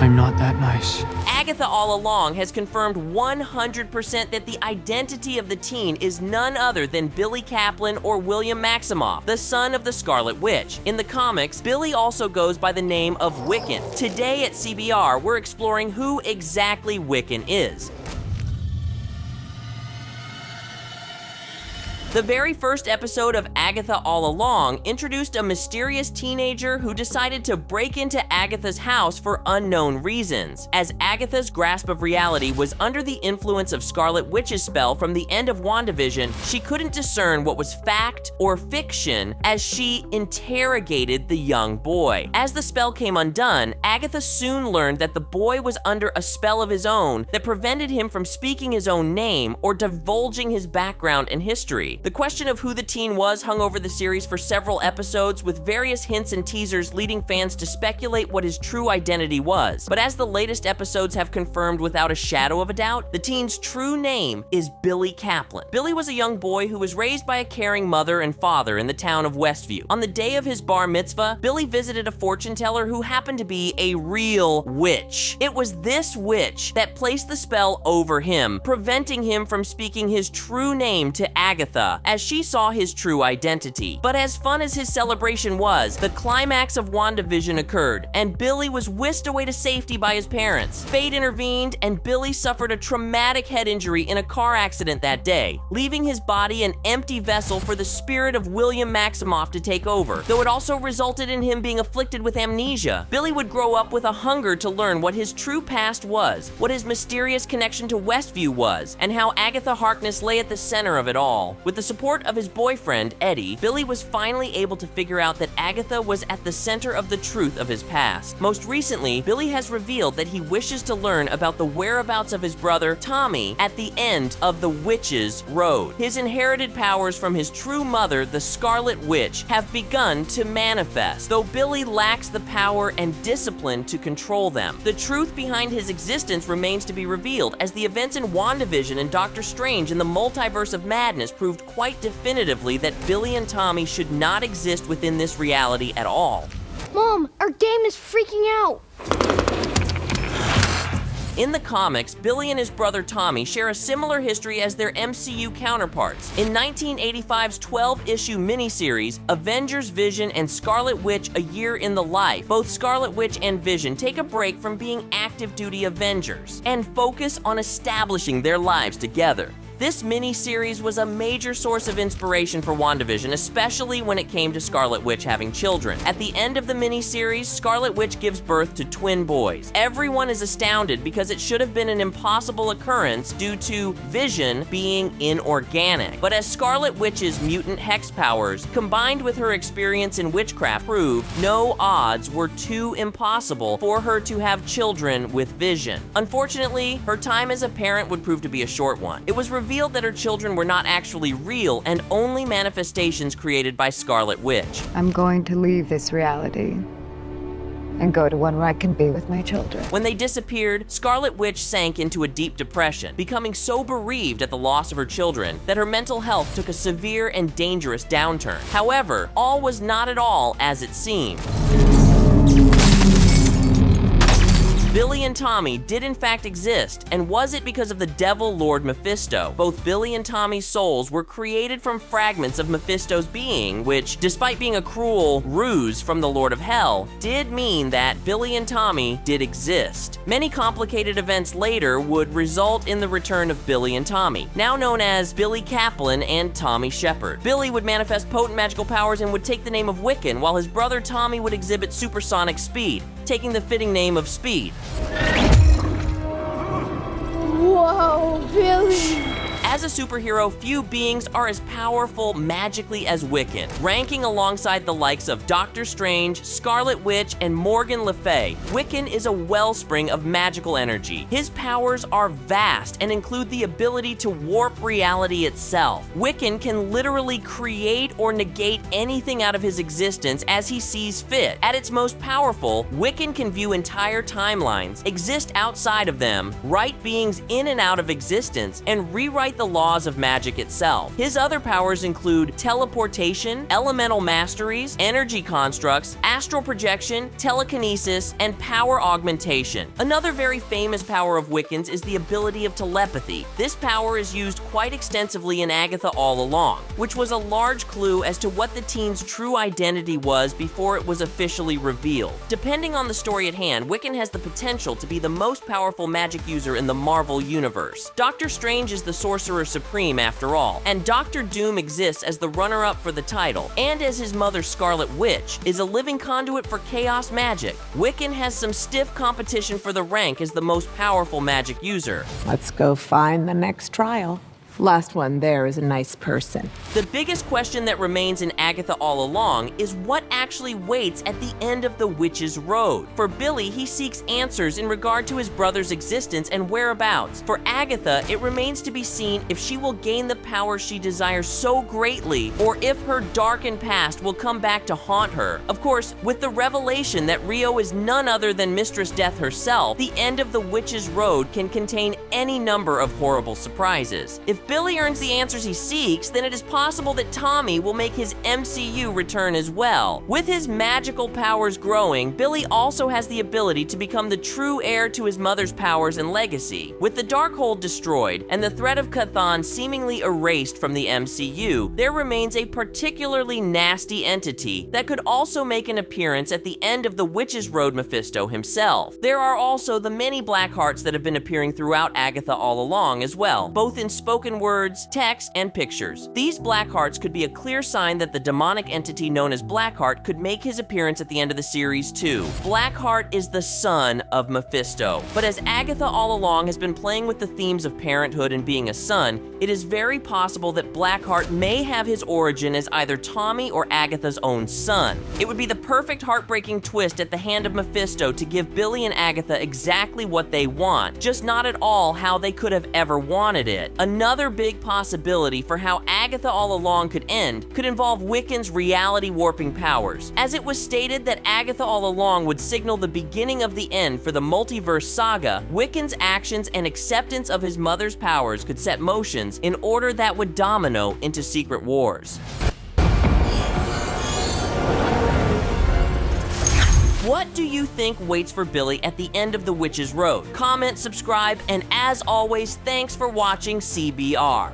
I'm not that nice. Agatha All Along has confirmed 100% that the identity of the teen is none other than Billy Kaplan or William Maximoff, the son of the Scarlet Witch. In the comics, Billy also goes by the name of Wiccan. Today at CBR, we're exploring who exactly Wiccan is. The very first episode of Agatha All Along introduced a mysterious teenager who decided to break into Agatha's house for unknown reasons. As Agatha's grasp of reality was under the influence of Scarlet Witch's spell from the end of WandaVision, she couldn't discern what was fact or fiction as she interrogated the young boy. As the spell came undone, Agatha soon learned that the boy was under a spell of his own that prevented him from speaking his own name or divulging his background and history. The question of who the teen was hung over the series for several episodes, with various hints and teasers leading fans to speculate what his true identity was. But as the latest episodes have confirmed without a shadow of a doubt, the teen's true name is Billy Kaplan. Billy was a young boy who was raised by a caring mother and father in the town of Westview. On the day of his bar mitzvah, Billy visited a fortune teller who happened to be a real witch. It was this witch that placed the spell over him, preventing him from speaking his true name to Agatha, as she saw his true identity. But as fun as his celebration was, the climax of WandaVision occurred, and Billy was whisked away to safety by his parents. Fate intervened, and Billy suffered a traumatic head injury in a car accident that day, leaving his body an empty vessel for the spirit of William Maximoff to take over, though it also resulted in him being afflicted with amnesia. Billy would grow up with a hunger to learn what his true past was, what his mysterious connection to Westview was, and how Agatha Harkness lay at the center of it all. With the support of his boyfriend, Eddie, Billy was finally able to figure out that Agatha was at the center of the truth of his past. Most recently, Billy has revealed that he wishes to learn about the whereabouts of his brother, Tommy, at the end of the Witch's Road. His inherited powers from his true mother, the Scarlet Witch, have begun to manifest, though Billy lacks the power and discipline to control them. The truth behind his existence remains to be revealed, as the events in WandaVision and Doctor Strange in the Multiverse of Madness proved quite definitively that Billy and Tommy should not exist within this reality at all. Mom, our game is freaking out. In the comics, Billy and his brother Tommy share a similar history as their MCU counterparts. In 1985's 12-issue miniseries, Avengers, Vision, and Scarlet Witch: A Year in the Life, both Scarlet Witch and Vision take a break from being active-duty Avengers and focus on establishing their lives together. This mini-series was a major source of inspiration for WandaVision, especially when it came to Scarlet Witch having children. At the end of the mini-series, Scarlet Witch gives birth to twin boys. Everyone is astounded because it should have been an impossible occurrence due to Vision being inorganic. But as Scarlet Witch's mutant hex powers, combined with her experience in witchcraft, proved no odds were too impossible for her to have children with Vision. Unfortunately, her time as a parent would prove to be a short one. It was revealed that her children were not actually real and only manifestations created by Scarlet Witch. I'm going to leave this reality and go to one where I can be with my children. When they disappeared, Scarlet Witch sank into a deep depression, becoming so bereaved at the loss of her children that her mental health took a severe and dangerous downturn. However, all was not at all as it seemed. Billy and Tommy did in fact exist, and was it because of the devil Lord Mephisto? Both Billy and Tommy's souls were created from fragments of Mephisto's being, which, despite being a cruel ruse from the Lord of Hell, did mean that Billy and Tommy did exist. Many complicated events later would result in the return of Billy and Tommy, now known as Billy Kaplan and Tommy Shepard. Billy would manifest potent magical powers and would take the name of Wiccan, while his brother Tommy would exhibit supersonic speed, taking the fitting name of Speed. Whoa, Billy! As a superhero, few beings are as powerful magically as Wiccan, ranking alongside the likes of Doctor Strange, Scarlet Witch, and Morgan Le Fay. Wiccan is a wellspring of magical energy. His powers are vast and include the ability to warp reality itself. Wiccan can literally create or negate anything out of his existence as he sees fit. At its most powerful, Wiccan can view entire timelines, exist outside of them, write beings in and out of existence, and rewrite despite the laws of magic itself. His other powers include teleportation, elemental masteries, energy constructs, astral projection, telekinesis, and power augmentation. Another very famous power of Wiccans is the ability of telepathy. This power is used quite extensively in Agatha All Along, which was a large clue as to what the teen's true identity was before it was officially revealed. Depending on the story at hand, Wiccan has the potential to be the most powerful magic user in the Marvel Universe. Doctor Strange is the Sorcerer Supreme after all, and Doctor Doom exists as the runner-up for the title, and as his mother Scarlet Witch is a living conduit for chaos magic. Wiccan has some stiff competition for the rank as the most powerful magic user. Let's go find the next trial. Last one there is a nice person. The biggest question that remains in Agatha All Along is what actually waits at the end of the Witch's Road. For Billy, he seeks answers in regard to his brother's existence and whereabouts. For Agatha, it remains to be seen if she will gain the power she desires so greatly, or if her darkened past will come back to haunt her. Of course, with the revelation that Rio is none other than Mistress Death herself, the end of the Witch's Road can contain any number of horrible surprises. If Billy earns the answers he seeks, then it is possible that Tommy will make his MCU return as well. With his magical powers growing, Billy also has the ability to become the true heir to his mother's powers and legacy. With the Darkhold destroyed and the threat of Chthon seemingly erased from the MCU, there remains a particularly nasty entity that could also make an appearance at the end of the Witch's Road Mephisto himself. There are also the many Blackhearts that have been appearing throughout Agatha All Along as well, both in spoken words, text, and pictures. These Blackhearts could be a clear sign that the demonic entity known as Blackheart could make his appearance at the end of the series too. Blackheart is the son of Mephisto, but as Agatha All Along has been playing with the themes of parenthood and being a son, it is very possible that Blackheart may have his origin as either Tommy or Agatha's own son. It would be the perfect heartbreaking twist at the hand of Mephisto to give Billy and Agatha exactly what they want, just not at all how they could have ever wanted it. Another big possibility for how Agatha All Along could end could involve Wiccan's reality warping powers, as it was stated that Agatha All Along would signal the beginning of the end for the multiverse saga. Wiccan's actions and acceptance of his mother's powers could set motions in order that would domino into Secret Wars. What do you think waits for Billy at the end of the Witch's Road? Comment, subscribe, and as always, thanks for watching CBR.